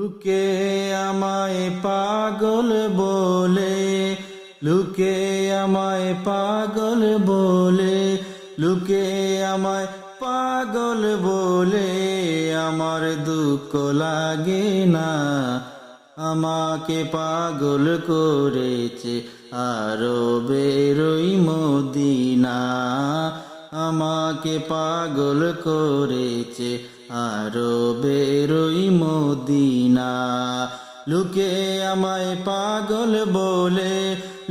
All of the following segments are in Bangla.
লুকে আমায় পাগল বলে, লুকে আমায় পাগল বলে, লুকে আমায় পাগল বলে, আমার দুঃখ লাগে না। আমাকে পাগল করেছে আরবের ওই মদিনা, আমাকে পাগল করেছে আরবের ওই মদিনা। লুকে আমায় পাগল বলে,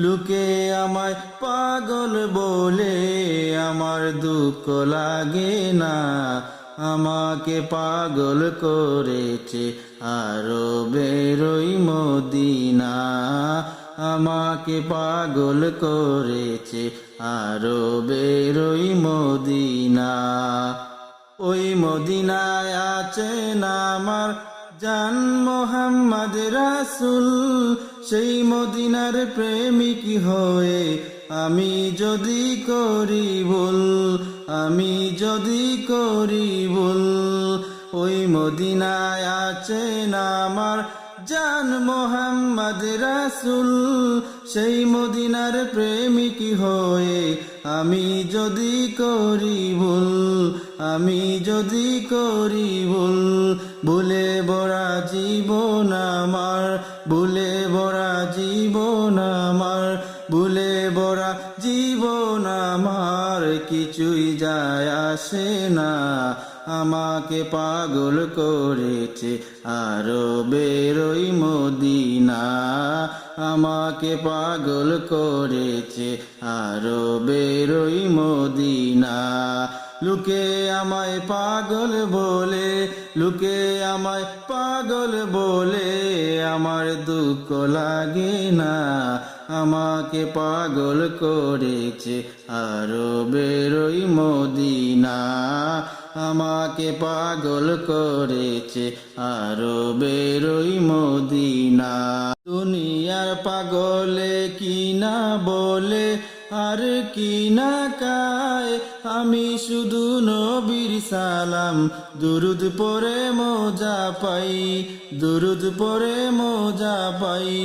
লুকে আমায় পাগল বলে, আমার দুঃখ লাগে না। আমাকে পাগল করেছে আরবের ওই মদিনা, আমাকে পাগল করেছে আরবের ওই মদিনা। ওই মদিনায় আছেন আমার জান মোহাম্মদ রাসূল, সেই মদিনার প্রেমিক হয়ে আমি যদি করি ভুল, আমি যদি করি ভুল। ওই মদিনায় আছেন আমার জান মোহাম্মদ রাসূল, সেই মদিনার প্রেমিক হয়ে আমি যদি করি ভুল, আমি যদি করি ভুল। ভুলে ভরা জীবন আমার, ভুলে ভরা জীবন আমার, ভুলে ভরা জীবন আমার, কিছুই যায় আসে না। আমাকে পাগল করেছে আরবের ওই মদিনা, আমাকে পাগল করেছে আরবের ওই মদিনা। লুকে আমায় পাগল বলে, লুকে আমায় পাগল বলে, আমার দুঃখ লাগে না। আমাকে পাগল করেছে আরবের ওই মদিনা, আমাকে পাগল করেছে আরবের ওই মদিনা। দুনিয়ার পাগলে কি না বলে আর কি না কায়, আমি শুধু নবীর সালাম দুরুদ পড়ে মজা পাই, দুরুদ পড়ে মজা পাই।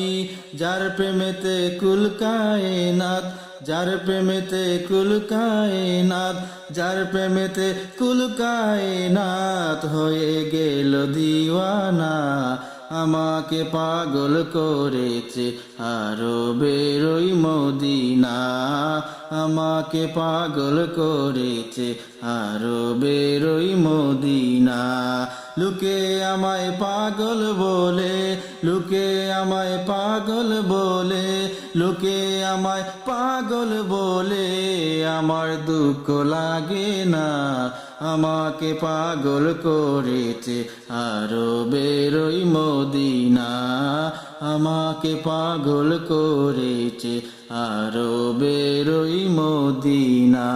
যার প্রেমেতে কুল কায়নাত, যার প্রেমেতে কুল কায়নাত, যার প্রেমেতে কুল কায়নাত হয়ে গেল দিওয়ানা। আমাকে পাগল করেছে আরবের ওই মদিনা, আমাকে পাগল করেছে আরবের ওই মদিনা। লুকে আমায় পাগল বলে, লুকে আমায় পাগল বলে, লুকে আমায় পাগল বলে, আমার দুঃখ লাগে না। আমাকে পাগল করেছে আরবের ওই মদিনা, আমাকে পাগল করেছে আরবের ওই মদিনা।